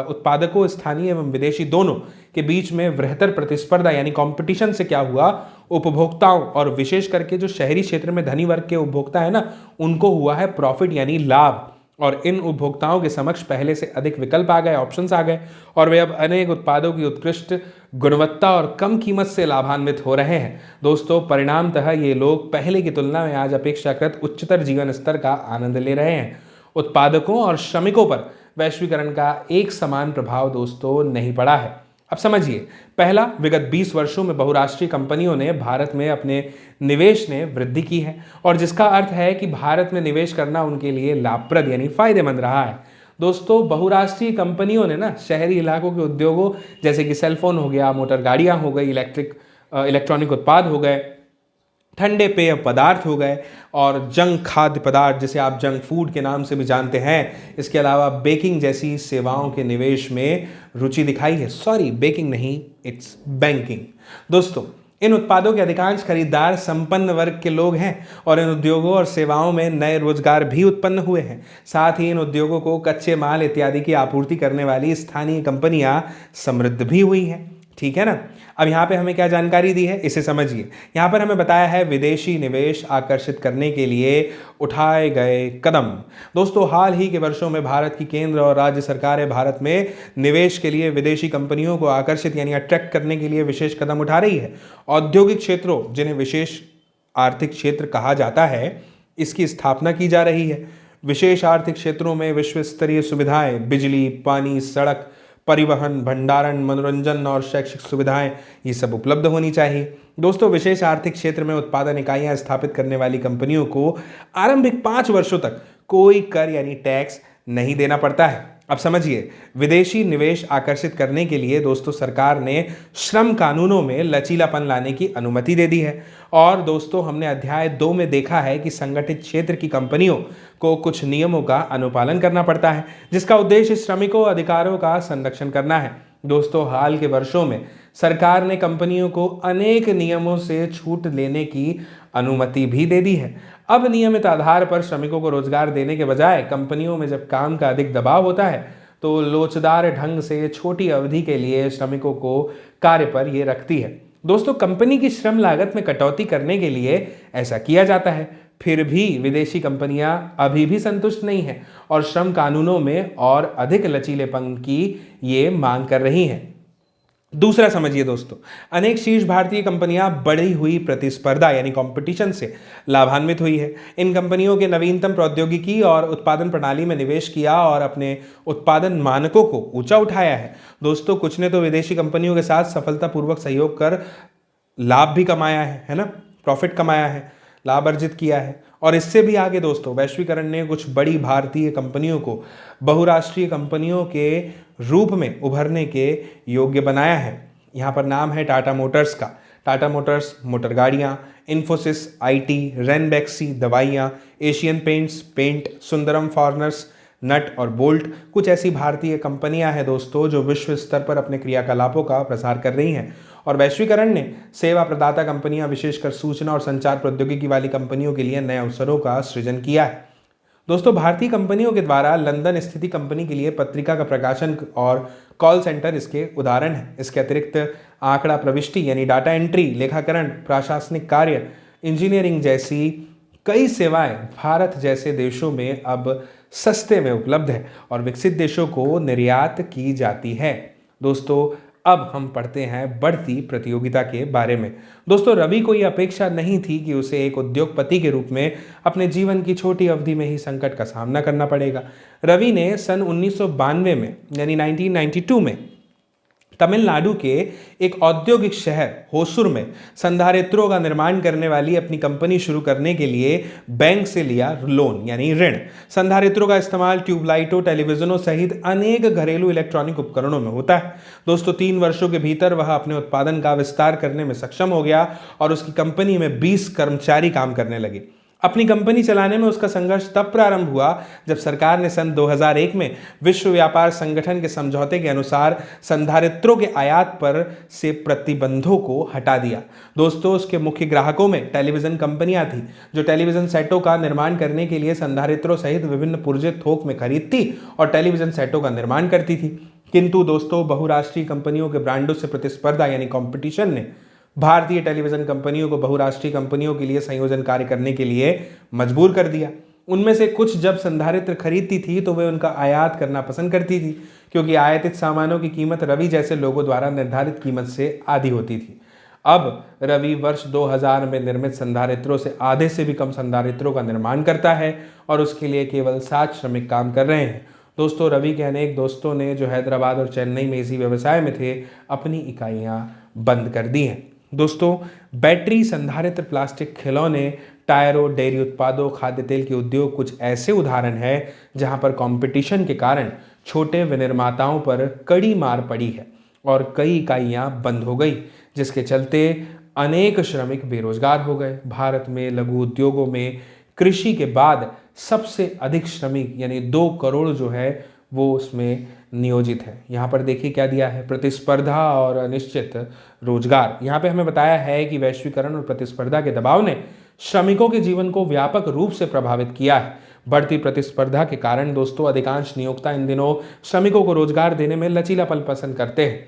Speaker 1: उत्पादकों स्थानीय एवं विदेशी दोनों के बीच में बृहत्तर प्रतिस्पर्धा यानी कंपटीशन से क्या हुआ, उपभोक्ताओं और विशेष करके जो शहरी क्षेत्र में धनी वर्ग के उपभोक्ता है ना, उनको हुआ है प्रॉफिट यानी लाभ। और इन उपभोक्ताओं के समक्ष पहले से अधिक विकल्प आ गए, ऑप्शंस आ गए और वे अब अनेक उत्पादों की उत्कृष्ट गुणवत्ता और कम कीमत से लाभान्वित हो रहे हैं। दोस्तों, परिणामतः ये लोग पहले की तुलना में आज अपेक्षाकृत उच्चतर जीवन स्तर का आनंद ले रहे हैं। उत्पादकों और श्रमिकों पर वैश्वीकरण का एक समान प्रभाव दोस्तों नहीं पड़ा है। अब समझिए, पहला, विगत 20 वर्षों में बहुराष्ट्रीय कंपनियों ने भारत में अपने निवेश ने वृद्धि की है और जिसका अर्थ है कि भारत में निवेश करना उनके लिए लाभप्रद यानी फायदेमंद रहा है। दोस्तों, बहुराष्ट्रीय कंपनियों ने ना शहरी इलाकों के उद्योगों जैसे कि सेलफोन हो गया, मोटर गाड़ियां हो गई, इलेक्ट्रॉनिक उत्पाद हो गए, ठंडे पेय पदार्थ हो गए और जंक खाद्य पदार्थ जिसे आप जंक फूड के नाम से भी जानते हैं, इसके अलावा बेकिंग जैसी सेवाओं के निवेश में रुचि दिखाई है। सॉरी, बेकिंग नहीं, इट्स बैंकिंग। दोस्तों, इन उत्पादों के अधिकांश खरीदार संपन्न वर्ग के लोग हैं और इन उद्योगों और सेवाओं में नए रोजगार भी उत्पन्न हुए हैं। साथ ही इन उद्योगों को कच्चे माल इत्यादि की आपूर्ति करने वाली स्थानीय कंपनियां समृद्ध भी हुई हैं। ठीक है ना। अब यहाँ पे हमें क्या जानकारी दी है, इसे समझिए। यहाँ पर हमें बताया है विदेशी निवेश आकर्षित करने के लिए उठाए गए कदम। दोस्तों, हाल ही के वर्षों में भारत की केंद्र और राज्य सरकारें भारत में निवेश के लिए विदेशी कंपनियों को आकर्षित यानी अट्रैक्ट करने के लिए विशेष कदम उठा रही है। औद्योगिक क्षेत्रों, जिन्हें विशेष आर्थिक क्षेत्र कहा जाता है, इसकी स्थापना की जा रही है। विशेष आर्थिक क्षेत्रों में विश्व स्तरीय सुविधाएं, बिजली, पानी, सड़क, परिवहन, भंडारण, मनोरंजन और शैक्षिक सुविधाएं, ये सब उपलब्ध होनी चाहिए। दोस्तों, विशेष आर्थिक क्षेत्र में उत्पादन इकाइयां स्थापित करने वाली कंपनियों को आरंभिक 5 वर्षों तक कोई कर यानी टैक्स नहीं देना पड़ता है। अब समझिए, विदेशी निवेश आकर्षित करने के लिए दोस्तों सरकार ने श्रम कानूनों में लचीलापन लाने की अनुमति दे दी है। और दोस्तों, हमने अध्याय 2 में देखा है कि संगठित क्षेत्र की कंपनियों को कुछ नियमों का अनुपालन करना पड़ता है, जिसका उद्देश्य श्रमिकों अधिकारों का संरक्षण करना है। दोस्तों, हाल के वर्षों में सरकार ने कंपनियों को अनेक नियमों से छूट लेने की अनुमति भी दे दी है। अब नियमित आधार पर श्रमिकों को रोजगार देने के बजाय कंपनियों में जब काम का अधिक दबाव होता है तो लोचदार ढंग से छोटी अवधि के लिए श्रमिकों को कार्य पर ये रखती है। दोस्तों, कंपनी की श्रम लागत में कटौती करने के लिए ऐसा किया जाता है। फिर भी विदेशी कंपनियां अभी भी संतुष्ट नहीं हैं और श्रम कानूनों में और अधिक लचीलेपन की ये मांग कर रही हैं। दूसरा समझिए दोस्तों, अनेक शीर्ष भारतीय कंपनियां बढ़ी हुई प्रतिस्पर्धा यानी कंपटीशन से लाभान्वित हुई है। इन कंपनियों के नवीनतम प्रौद्योगिकी और उत्पादन प्रणाली में निवेश किया और अपने उत्पादन मानकों को ऊंचा उठाया है। दोस्तों, कुछ ने तो विदेशी कंपनियों के साथ सफलतापूर्वक सहयोग कर लाभ भी कमाया है ना, प्रॉफिट कमाया है, लाभ अर्जित किया है। और इससे भी आगे दोस्तों, वैश्वीकरण ने कुछ बड़ी भारतीय कंपनियों को बहुराष्ट्रीय कंपनियों के रूप में उभरने के योग्य बनाया है। यहाँ पर नाम है टाटा मोटर्स का। टाटा मोटर्स मोटर गाड़ियाँ, इन्फोसिस आईटी, रेनबैक्सी दवाइयाँ, एशियन पेंट्स पेंट, सुंदरम फॉर्नर्स नट और बोल्ट, कुछ ऐसी भारतीय कंपनियां हैं दोस्तों जो विश्व स्तर पर अपने क्रियाकलापों का प्रसार कर रही हैं। और वैश्वीकरण ने सेवा प्रदाता कंपनियां, विशेषकर सूचना और संचार प्रौद्योगिकी वाली कंपनियों के लिए नए अवसरों का सृजन किया है। दोस्तों, भारतीय कंपनियों के द्वारा लंदन स्थित कंपनी के लिए पत्रिका का प्रकाशन और कॉल सेंटर इसके उदाहरण हैं। इसके अतिरिक्त आंकड़ा प्रविष्टि यानी डाटा एंट्री, लेखाकरण, प्रशासनिक कार्य, इंजीनियरिंग जैसी कई सेवाएं भारत जैसे देशों में अब सस्ते में उपलब्ध है और विकसित देशों को निर्यात की जाती है। दोस्तों अब हम पढ़ते हैं बढ़ती प्रतियोगिता के बारे में। दोस्तों रवि को यह अपेक्षा नहीं थी कि उसे एक उद्योगपति के रूप में अपने जीवन की छोटी अवधि में ही संकट का सामना करना पड़ेगा। रवि ने सन 1992 में यानी 1992 में तमिलनाडु के एक औद्योगिक शहर होसुर में संधारित्रों का निर्माण करने वाली अपनी कंपनी शुरू करने के लिए बैंक से लिया लोन यानी ऋण। संधारित्रों का इस्तेमाल ट्यूबलाइटों, टेलीविजनों सहित अनेक घरेलू इलेक्ट्रॉनिक उपकरणों में होता है। दोस्तों 3 वर्षों के भीतर वह अपने उत्पादन का विस्तार करने में सक्षम हो गया और उसकी कंपनी में 20 कर्मचारी काम करने लगे। अपनी कंपनी चलाने में उसका संघर्ष तब प्रारंभ हुआ जब सरकार ने सन 2001 में विश्व व्यापार संगठन के समझौते के अनुसार संधारित्रों के आयात पर से प्रतिबंधों को हटा दिया। दोस्तों उसके मुख्य ग्राहकों में टेलीविजन कंपनियां थी जो टेलीविजन सेटों का निर्माण करने के लिए संधारित्रों सहित विभिन्न पुर्जे थोक में खरीदती और टेलीविजन सेटों का निर्माण करती थी। किंतु दोस्तों बहुराष्ट्रीय कंपनियों के ब्रांडों से प्रतिस्पर्धा यानी कॉम्पिटिशन ने भारतीय टेलीविजन कंपनियों को बहुराष्ट्रीय कंपनियों के लिए संयोजन कार्य करने के लिए मजबूर कर दिया। उनमें से कुछ जब संधारित्र खरीदती थी तो वे उनका आयात करना पसंद करती थी, क्योंकि आयातित सामानों की कीमत रवि जैसे लोगों द्वारा निर्धारित कीमत से आधी होती थी। अब रवि वर्ष 2000 में निर्मित संधारित्रों से आधे से भी कम संधारित्रों का निर्माण करता है और उसके लिए केवल 7 श्रमिक काम कर रहे हैं। दोस्तों रवि के अनेक दोस्तों ने जो हैदराबाद और चेन्नई में इसी व्यवसाय में थे अपनी इकाइयां बंद कर दी हैं। दोस्तों बैटरी, संधारित्र, प्लास्टिक, खिलौने, टायरों, डेयरी उत्पादों, खाद्य तेल के उद्योग कुछ ऐसे उदाहरण हैं जहां पर कंपटीशन के कारण छोटे विनिर्माताओं पर कड़ी मार पड़ी है और कई इकाइयां बंद हो गई, जिसके चलते अनेक श्रमिक बेरोजगार हो गए। भारत में लघु उद्योगों में कृषि के बाद सबसे अधिक श्रमिक यानी 2 करोड़ जो है वो उसमें नियोजित है। यहाँ पर देखिए क्या दिया है, प्रतिस्पर्धा और अनिश्चित रोजगार। यहाँ पे हमें बताया है कि वैश्वीकरण और प्रतिस्पर्धा के दबाव ने श्रमिकों के जीवन को व्यापक रूप से प्रभावित किया है। बढ़ती प्रतिस्पर्धा के कारण दोस्तों अधिकांश नियोक्ता इन दिनों श्रमिकों को रोजगार देने में लचीलापन पसंद करते हैं।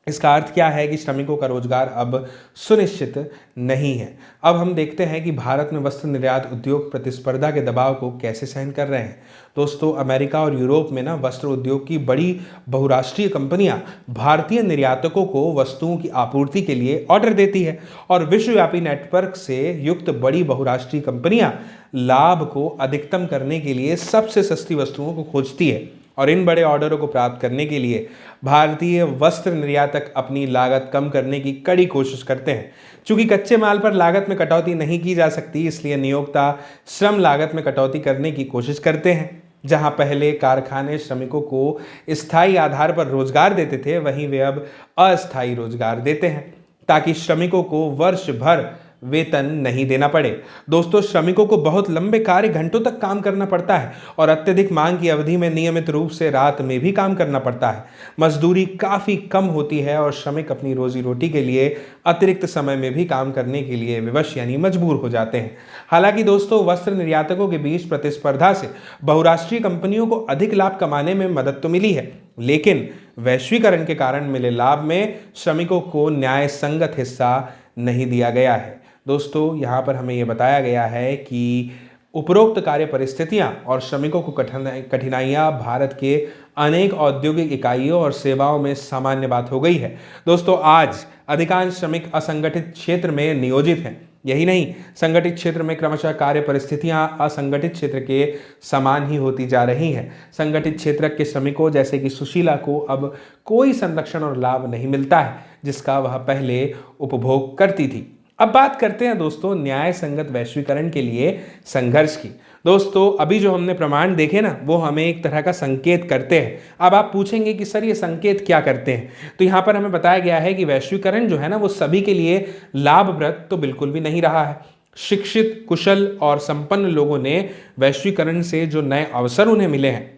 Speaker 1: इसका अर्थ क्या है कि श्रमिकों का रोजगार अब सुनिश्चित नहीं है। अब हम देखते हैं कि भारत में वस्त्र निर्यात उद्योग प्रतिस्पर्धा के दबाव को कैसे सहन कर रहे हैं। दोस्तों अमेरिका और यूरोप में ना वस्त्र उद्योग की बड़ी बहुराष्ट्रीय कंपनियां भारतीय निर्यातकों को वस्तुओं की आपूर्ति के लिए ऑर्डर देती है और विश्वव्यापी नेटवर्क से युक्त बड़ी बहुराष्ट्रीय कंपनियां लाभ को अधिकतम करने के लिए सबसे सस्ती वस्तुओं को खोजती है और इन बड़े ऑर्डरों को प्राप्त करने के लिए भारतीय वस्त्र निर्यातक अपनी लागत कम करने की कड़ी कोशिश करते हैं। चूंकि कच्चे माल पर लागत में कटौती नहीं की जा सकती, इसलिए नियोक्ता श्रम लागत में कटौती करने की कोशिश करते हैं। जहां पहले कारखाने श्रमिकों को स्थायी आधार पर रोजगार देते थे, वहीं वे अब अस्थायी रोजगार देते हैं ताकि श्रमिकों को वर्ष भर वेतन नहीं देना पड़े। दोस्तों श्रमिकों को बहुत लंबे कार्य घंटों तक काम करना पड़ता है और अत्यधिक मांग की अवधि में नियमित रूप से रात में भी काम करना पड़ता है। मजदूरी काफ़ी कम होती है और श्रमिक अपनी रोजी रोटी के लिए अतिरिक्त समय में भी काम करने के लिए विवश यानी मजबूर हो जाते हैं। हालांकि दोस्तों वस्त्र निर्यातकों के बीच प्रतिस्पर्धा से बहुराष्ट्रीय कंपनियों को अधिक लाभ कमाने में मदद तो मिली है, लेकिन वैश्वीकरण के कारण मिले लाभ में श्रमिकों को न्याय संगत हिस्सा नहीं दिया गया है। दोस्तों यहाँ पर हमें यह बताया गया है कि उपरोक्त कार्य परिस्थितियाँ और श्रमिकों को कठिनाइयाँ भारत के अनेक औद्योगिक इकाइयों और सेवाओं में सामान्य बात हो गई है। दोस्तों आज अधिकांश श्रमिक असंगठित क्षेत्र में नियोजित हैं। यही नहीं, संगठित क्षेत्र में क्रमशः कार्य परिस्थितियां असंगठित क्षेत्र के समान ही होती जा रही हैं। संगठित क्षेत्र के श्रमिकों जैसे कि सुशीला को अब कोई संरक्षण और लाभ नहीं मिलता है जिसका वह पहले उपभोग करती थी। अब बात करते हैं दोस्तों न्याय संगत वैश्वीकरण के लिए संघर्ष की। दोस्तों अभी जो हमने प्रमाण देखे ना वो हमें एक तरह का संकेत करते हैं। अब आप पूछेंगे कि सर ये संकेत क्या करते हैं, तो यहाँ पर हमें बताया गया है कि वैश्वीकरण जो है ना वो सभी के लिए लाभप्रद तो बिल्कुल भी नहीं रहा है। शिक्षित, कुशल और संपन्न लोगों ने वैश्वीकरण से जो नए अवसर उन्हें मिले हैं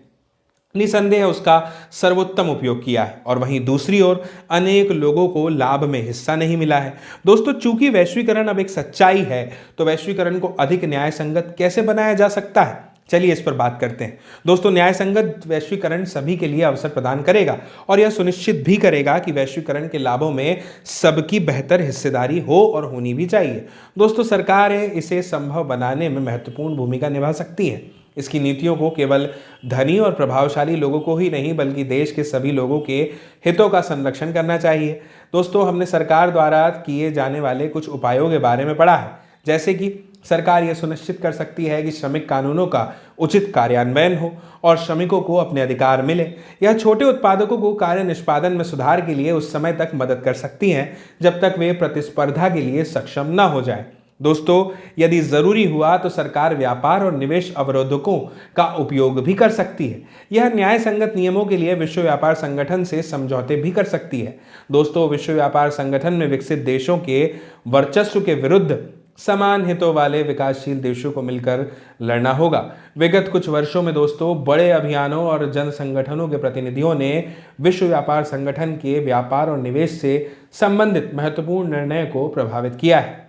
Speaker 1: निसंदेह उसका सर्वोत्तम उपयोग किया है और वहीं दूसरी ओर अनेक लोगों को लाभ में हिस्सा नहीं मिला है। दोस्तों चूंकि वैश्वीकरण अब एक सच्चाई है तो वैश्वीकरण को अधिक न्याय संगत कैसे बनाया जा सकता है, चलिए इस पर बात करते हैं। दोस्तों न्याय संगत वैश्वीकरण सभी के लिए अवसर प्रदान करेगा और यह सुनिश्चित भी करेगा कि वैश्वीकरण के लाभों में सबकी बेहतर हिस्सेदारी हो और होनी भी चाहिए। दोस्तों सरकारें इसे संभव बनाने में महत्वपूर्ण भूमिका निभा सकती है। इसकी नीतियों को केवल धनी और प्रभावशाली लोगों को ही नहीं बल्कि देश के सभी लोगों के हितों का संरक्षण करना चाहिए। दोस्तों, हमने सरकार द्वारा किए जाने वाले कुछ उपायों के बारे में पढ़ा है, जैसे कि सरकार यह सुनिश्चित कर सकती है कि श्रमिक कानूनों का उचित कार्यान्वयन हो और श्रमिकों को अपने अधिकार मिले। यह छोटे उत्पादकों को कार्य निष्पादन में सुधार के लिए उस समय तक मदद कर सकती हैं जब तक वे प्रतिस्पर्धा के लिए सक्षम न हो जाए। दोस्तों, यदि जरूरी हुआ तो सरकार व्यापार और निवेश अवरोधकों का उपयोग भी कर सकती है। यह न्याय संगत नियमों के लिए विश्व व्यापार संगठन से समझौते भी कर सकती है। दोस्तों, विश्व व्यापार संगठन में विकसित देशों के वर्चस्व के विरुद्ध समान हितों वाले विकासशील देशों को मिलकर लड़ना होगा। विगत कुछ वर्षों में दोस्तों, बड़े अभियानों और जन संगठनों के प्रतिनिधियों ने विश्व व्यापार संगठन के व्यापार और निवेश से संबंधित महत्वपूर्ण निर्णय को प्रभावित किया है।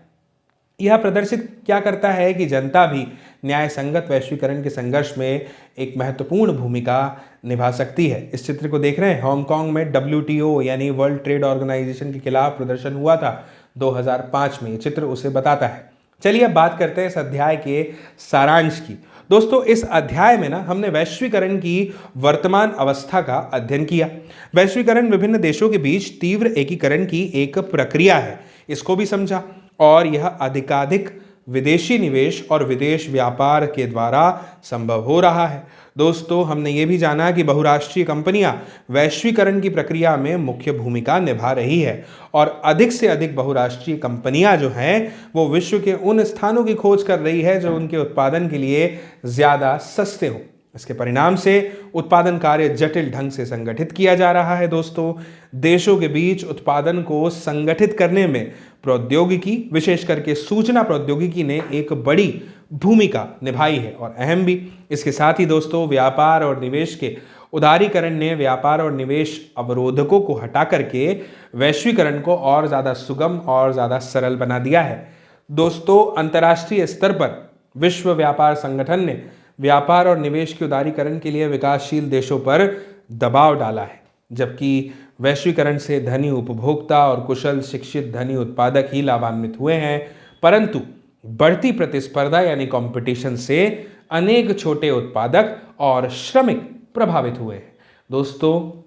Speaker 1: यह प्रदर्शित क्या करता है कि जनता भी न्याय संगत वैश्वीकरण के संघर्ष में एक महत्वपूर्ण भूमिका निभा सकती है। इस चित्र को देख रहे हैं, हांगकांग में WTO यानी वर्ल्ड ट्रेड ऑर्गेनाइजेशन के खिलाफ प्रदर्शन हुआ था 2005 में। ये चित्र उसे बताता है। चलिए अब बात करते हैं इस अध्याय के सारांश की। दोस्तों, इस अध्याय में हमने वैश्वीकरण की वर्तमान अवस्था का अध्ययन किया। वैश्वीकरण विभिन्न देशों के बीच तीव्र एकीकरण की एक प्रक्रिया है, इसको भी समझा, और यह अधिकाधिक विदेशी निवेश और विदेश व्यापार के द्वारा संभव हो रहा है। दोस्तों, हमने ये भी जाना कि बहुराष्ट्रीय कंपनियां वैश्वीकरण की प्रक्रिया में मुख्य भूमिका निभा रही है और अधिक से अधिक बहुराष्ट्रीय कंपनियां जो हैं वो विश्व के उन स्थानों की खोज कर रही है जो उनके उत्पादन के लिए ज़्यादा सस्ते हों। इसके परिणाम से उत्पादन कार्य जटिल ढंग से संगठित किया जा रहा है। दोस्तों, देशों के बीच उत्पादन को संगठित करने में प्रौद्योगिकी, विशेष करके सूचना प्रौद्योगिकी ने एक बड़ी भूमिका निभाई है और अहम भी। इसके साथ ही दोस्तों, व्यापार और निवेश के उदारीकरण ने व्यापार और निवेश अवरोधकों को हटा करके वैश्वीकरण को और ज़्यादा सुगम और ज़्यादा सरल बना दिया है। दोस्तों, अंतर्राष्ट्रीय स्तर पर विश्व व्यापार संगठन ने व्यापार और निवेश के उदारीकरण के लिए विकासशील देशों पर दबाव डाला है, जबकि वैश्वीकरण से धनी उपभोक्ता और कुशल शिक्षित धनी उत्पादक ही लाभान्वित हुए हैं, परंतु बढ़ती प्रतिस्पर्धा यानी कंपटीशन से अनेक छोटे उत्पादक और श्रमिक प्रभावित हुए हैं। दोस्तों,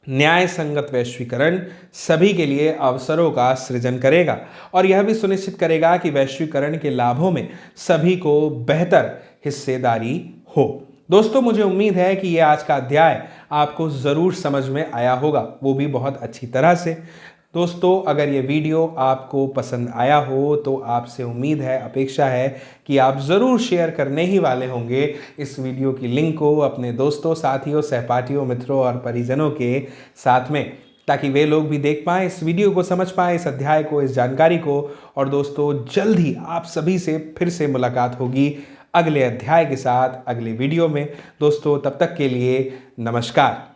Speaker 1: न्याय संगत वैश्वीकरण सभी के लिए अवसरों का सृजन करेगा और यह भी सुनिश्चित करेगा कि वैश्वीकरण के लाभों में सभी को बेहतर हिस्सेदारी हो। दोस्तों, मुझे उम्मीद है कि यह आज का अध्याय आपको ज़रूर समझ में आया होगा, वो भी बहुत अच्छी तरह से। दोस्तों, अगर ये वीडियो आपको पसंद आया हो तो आपसे उम्मीद है, अपेक्षा है कि आप ज़रूर शेयर करने ही वाले होंगे इस वीडियो की लिंक को अपने दोस्तों, साथियों, सहपाठियों, मित्रों और परिजनों के साथ में, ताकि वे लोग भी देख पाएँ, इस वीडियो को समझ पाएँ, इस अध्याय को, इस जानकारी को। और दोस्तों, जल्द ही आप सभी से फिर से मुलाकात होगी अगले अध्याय के साथ, अगले वीडियो में। दोस्तों, तब तक के लिए नमस्कार।